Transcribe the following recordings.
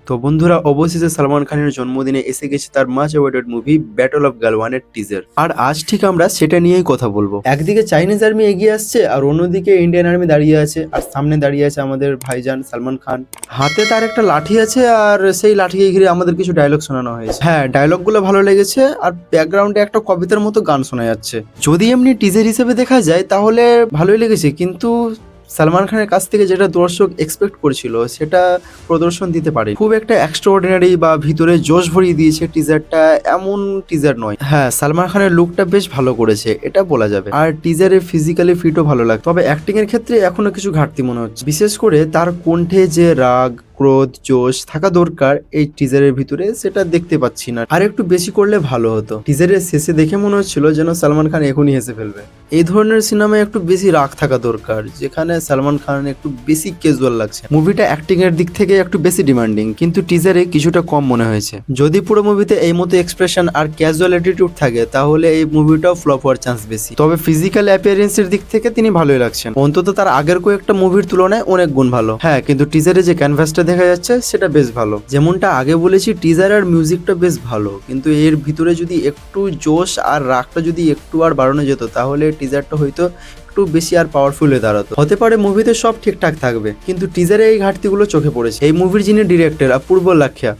তো বন্ধুরা, অবশেষে সালমান খানের জন্মদিনে এসে গেছে তার much awarded movie battle of গালওয়ানের টিজার। আর আজ ঠিক আমরা সেটা নিয়েই কথা বলবো। একদিকে চাইনিজ আর্মি এগিয়ে আসছে আর অন্যদিকে ইন্ডিয়ান আর্মি দাঁড়িয়ে আছে, আর সামনে দাঁড়িয়ে আছে আমাদের ভাইজান সালমান খান। হাতে তার একটা লাঠি আছে আর সেই লাঠিকে ঘিরে আমাদের কিছু ডায়লগ শোনানো হয়েছে। হ্যাঁ, ডায়লগগুলো ভালো লেগেছে আর ব্যাকগ্রাউন্ডে একটা কবিতার মতো গান শোনা যাচ্ছে। যদি এমনি টিজার হিসেবে দেখা যায় তাহলে ভালোই লেগেছে, কিন্তু সালমান খানের কাছ থেকে যেটা দর্শক এক্সপেক্ট করেছিল সেটা প্রদর্শন দিতে পারে। খুব একটা এক্সট্রাঅর্ডিনারি বা ভিতরে জোশ ভরিয়ে দিয়েছে টিজারটা, এমন টিজার নয়। হ্যাঁ, সালমান খানের লুকটা বেশ ভালো করেছে, এটা বলা যাবে। আর টিজারে ফিজিক্যালি ফিটও ভালো লাগে, তবে অ্যাক্টিং এর ক্ষেত্রে এখনো কিছু ঘাটতি মনে হচ্ছে। বিশেষ করে তার কণ্ঠে যে রাগ, ক্রোধ, জোশ থাকা দরকার এই টিজারের ভিতরে, সেটা দেখতে পাচ্ছি না। আর একটু বেশি করলে ভালো হতো। টিজারের শেষে দেখে মনে হচ্ছিল যেন সালমান খান এখনই হেসে ফেলবে। এই ধরনের সিনেমায় একটু বেশি রাগ থাকা দরকার, যেখানে সালমান খান একটু বেশি ক্যাজুয়াল লাগছে। মুভিটা অ্যাক্টিং এর দিক থেকে একটু বেশি ডিমান্ডিং, কিন্তু টিজারে কিছুটা কম মনে হয়েছে। যদি পুরো মুভিতে এই মতো এক্সপ্রেশন আর ক্যাজুয়াল অ্যাটিটিউড থাকে তাহলে এই মুভিটাও ফ্লপ হওয়ার চান্স বেশি। তবে ফিজিক্যাল অ্যাপিয়ারেন্স এর দিক থেকে তিনি ভালোই লাগছেন, অন্তত তার আগের কয়েকটা মুভির তুলনায় অনেক গুণ ভালো। হ্যাঁ, কিন্তু টিজারে যে ক্যানভাসটা দেখা যাচ্ছে সেটা বেশ ভালো। যেমনটা আগে বলেছি, টিজার আর মিউজিকটা বেশ ভালো, কিন্তু এর ভিতরে যদি একটু জোশ আর রাগটা যদি একটু আর বাড়ানো যেত তাহলে টিজারটা হয়তো একটু বেশি আর পাওয়ারফুল হয়ে দাঁড়াতো। হতে পারে মুভিতে সব ঠিকঠাক থাকবে, কিন্তু টিজারে এই ঘাটতিগুলো চোখে পড়েছে। এই মুভির যিনি ডিরেক্টর অপূর্ব লাখিয়া,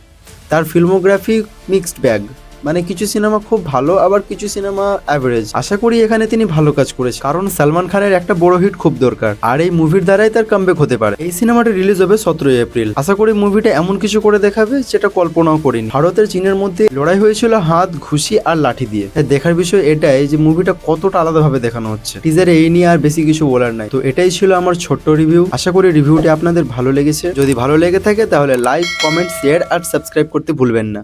তার ফিল্মোগ্রাফি মিক্সড ব্যাগ। মানে কিছু সিনেমা খুব ভালো, আবার কিছু সিনেমা অ্যাভারেজ। আশা করি এখানে তিনি ভালো কাজ করেছে, কারণ সালমান খানের একটা বড় হিট খুব দরকার, আর এই মুভির দ্বারাই তার কামব্যাক হতে পারে। এই সিনেমাটা রিলিজ হবে 17 এপ্রিল। আশা করি মুভিটা এমন কিছু করে দেখাবে যেটা কল্পনাও করিনি। ভারতের চীনের মধ্যে লড়াই হয়েছিল হাত, ঘুষি আর লাঠি দিয়ে। দেখার বিষয় এটাই যে মুভিটা কতটা আলাদাভাবে দেখানো হচ্ছে। টিজারে এই নিয়ে আর বেশি কিছু বলার নাই। তো এটাই ছিল আমার ছোট্ট রিভিউ। আশা করি রিভিউটি আপনাদের ভালো লেগেছে। যদি ভালো লেগে থাকে তাহলে লাইক, কমেন্ট, শেয়ার আর সাবস্ক্রাইব করতে ভুলবেন না।